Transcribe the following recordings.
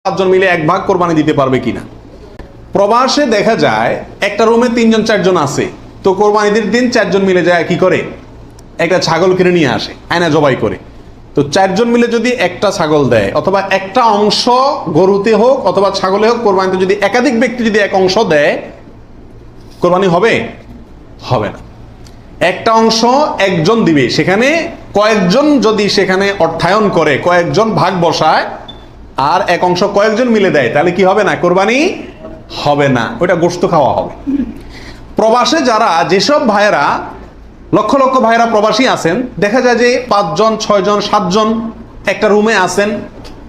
পাঁচজন মিলে এক ভাগ কোরবানি দিতে পারবে কিনা। প্রবাসে দেখা যায় একটা রুমে 3জন 4জন আছে, তো কোরবানিদের দিন 4জন মিলে যায় কি করে, একটা ছাগল কিনে নিয়ে আসে, আয়না জবাই করে। তো 4জন মিলে যদি একটা ছাগল দেয় অথবা একটা অংশ গরুতে হোক অথবা ছাগলে হোক, কোরবানিতে যদি একাধিক ব্যক্তি যদি এক অংশ দেয়, কোরবানি হবে? হবে না। একটা অংশ একজন দিবে, সেখানে কয়েকজন যদি সেখানে অর্থায়ন করে, কয়েকজন ভাগ বসায়, আর এক অংশ কয়েকজন মিলে দেয়, তাহলে কি হবে না? কোরবানি হবে না, ওটা গোশত খাওয়া হবে। প্রবাসে যারা যেসব ভাইয়েরা, লক্ষ লক্ষ ভাইয়েরা প্রবাসী আছেন, দেখা যায় যে 5জন 6জন 7জন একটা রুমে আছেন,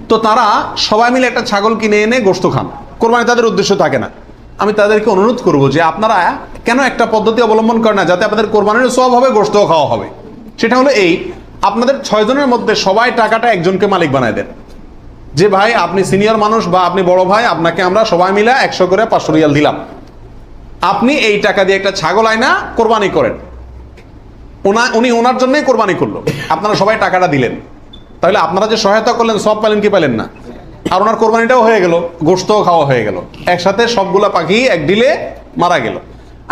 তো তারা সবাই মিলে একটা ছাগল কিনে এনে গোশত খান, কোরবানি তাদের উদ্দেশ্য থাকে না। আমি তাদেরকে অনুরোধ করব যে আপনারা কেন একটা পদ্ধতি অবলম্বন করেন না, যাতে আপনাদের কোরবানির সওয়াব হবে, গোশতও খাওয়া হবে। সেটা হলো এই, আপনাদের 6 জনের মধ্যে সবাই টাকাটা একজনকে মালিক বানায় দেন, যে ভাই আপনি সিনিয়র মানুষ বা আপনি বড় ভাই, আপনাকে আমরা সবাই মিলে 100 করে 500 রিয়াল দিলাম, আপনি এই টাকা দিয়ে একটা ছাগল আয়না কোরবানি করেন। উনি ওনার জন্যই কোরবানি করলো, আপনারা সবাই টাকাটা দিলেন, তাহলে আপনারা যে সহায়তা করলেন সব পেলেন কি পেলেন না? আর ওনার কোরবানিটাও হয়ে গেল, গোশতও খাওয়া হয়ে গেল, একসাথে সবগুলা পাখি এক ডিলে মারা গেল।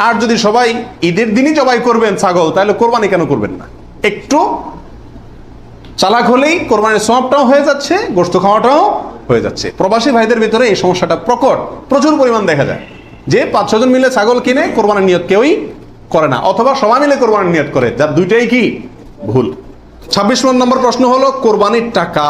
আর যদি সবাই ঈদের দিনই জবাই করবেন ছাগল, তাহলে কোরবানি কেন করবেন না? একটু চালাক হলেই কোরবানির সওয়াবটাও হয়ে যাচ্ছে, গোশত খাওয়াটাও হয়ে যাচ্ছে। প্রবাসী ভাইদের ভিতরে এই সমস্যাটা প্রকট, প্রচুর পরিমাণ দেখা যায় যে 5-6 জন মিলে ছাগল কিনে কোরবানির নিয়ত কেউই করে না, অথবা সবাই মিলে কোরবানির নিয়ত করে, যার দুইটাই কি ভুল। 26 নম্বর প্রশ্ন হলো কোরবানির টাকা